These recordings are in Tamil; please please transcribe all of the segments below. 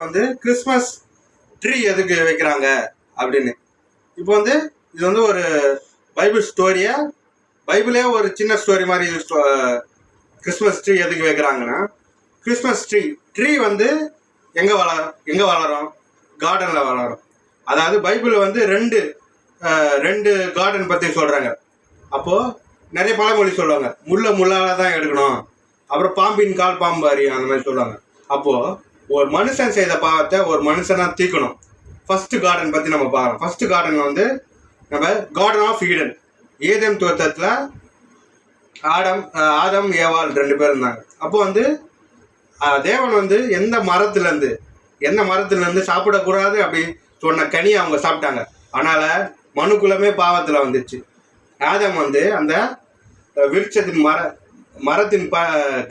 வந்து கிறிஸ்மஸ் ட்ரீ எதுக்கு வைக்கிறாங்க அப்படின்னு. இப்போ வந்து இது வந்து ஒரு பைபிள் ஸ்டோரியா, பைபிளே ஒரு சின்ன ஸ்டோரி மாதிரி. கிறிஸ்மஸ் ட்ரீ எதுக்கு வைக்கிறாங்கன்னா, கிறிஸ்மஸ் ட்ரீ வந்து எங்கே வளரும்? கார்டனில் வளரும். அதாவது பைபிள் வந்து ரெண்டு கார்டன் பற்றி சொல்கிறாங்க. அப்போது நிறைய பழமொழி சொல்லுவாங்க. முள்ளால் தான் எடுக்கணும், அப்புறம் பாம்பின் கால் பாம்பு அறியும், அந்த மாதிரி சொல்லுவாங்க. அப்போது ஒரு மனுஷன் செய்த பாவத்தை ஒரு மனுஷனாக தீக்கணும். ஃபஸ்ட்டு கார்டன் பற்றி நம்ம பார்க்கலாம். ஃபஸ்ட்டு கார்டன் வந்து நம்ம கார்டன் ஆஃப் ஈடன், ஏதேன் தோட்டத்தில் ஆதம் ஏவாள் 2 பேர் இருந்தாங்க. அப்போ வந்து தேவன் வந்து எந்த மரத்துலேருந்து சாப்பிடக்கூடாது அப்படி சொன்ன கனியை அவங்க சாப்பிட்டாங்க. அதனால் மனுக்குலமே பாவத்தில் வந்துச்சு. ஆதம் வந்து அந்த விருட்சத்தின் மரத்தின்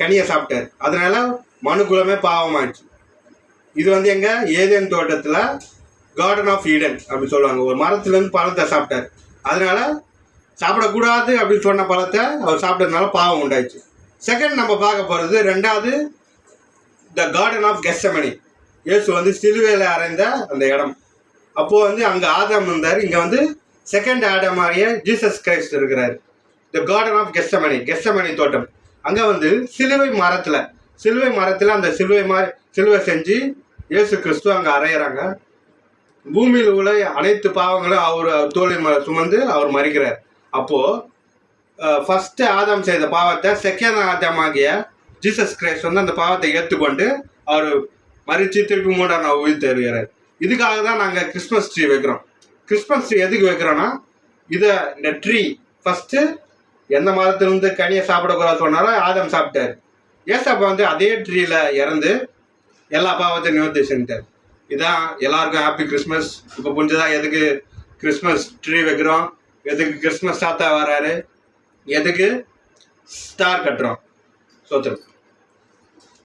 கனியை சாப்பிட்டார். அதனால மனுக்குலமே பாவமாயிடுச்சு. இது வந்து எங்க ஏதேன் தோட்டத்தில் கார்டன் ஆஃப் ஈடன் அப்படி சொல்லுவாங்க. ஒரு மரத்துலேருந்து பழத்தை சாப்பிட்டார். அதனால சாப்பிடக்கூடாது அப்படின்னு சொன்ன பழத்தை அவர் சாப்பிட்டதுனால பாவம் உண்டாயிடுச்சு. செகண்ட் நம்ம பார்க்க போகிறது 2வது த கார்டன் ஆஃப் கெத்செமனி. இயேசு வந்து சிலுவையில் அறைந்த அந்த இடம். அப்போது வந்து அங்கே ஆதாம் இருந்தார். இங்கே வந்து செகண்ட் ஆடமாகிய ஜீசஸ் கிரைஸ்ட் இருக்கிறார். த கார்டன் ஆஃப் கெத்செமனி தோட்டம். அங்கே வந்து சிலுவை மரத்தில் அந்த சிலுவை செஞ்சு இயேசு கிறிஸ்து அங்கே அறையிறாங்க. பூமியில் உள்ள அனைத்து பாவங்களும் அவர் தோளில் சுமந்து அவர் மறிக்கிறார். அப்போது ஃபஸ்ட்டு ஆதாம் செய்த பாவத்தை செகண்ட் ஆதாமாகிய ஜீசஸ் கிரைஸ்ட் வந்து அந்த பாவத்தை ஏற்றுக்கொண்டு அவர் மறித்து திருப்பி 3ஆம் நாள் உயிர் தருகிறார். இதுக்காக தான் நாங்கள் கிறிஸ்மஸ் ட்ரீ வைக்கிறோம். கிறிஸ்மஸ் ட்ரீ எதுக்கு வைக்கிறோன்னா, இந்த ட்ரீ ஃபஸ்ட்டு எந்த மரத்துலேருந்து கனியை சாப்பிடக்கூடாது சொன்னாரோ ஆதாம் சாப்பிட்டார். ஏசப்பா வந்து அதே ட்ரீயில் இறந்து எல்லா பாவத்தையும் நிவர்த்தி செஞ்சார். இதான் எல்லாருக்கும் ஹாப்பி கிறிஸ்மஸ். இப்போ புரிஞ்சுதான் எதுக்கு கிறிஸ்மஸ் ட்ரீ வைக்கிறோம், எதுக்கு கிறிஸ்மஸ் தாத்தா வராரு, எதுக்கு ஸ்டார் கட்டுறோம். சோத்திரம்.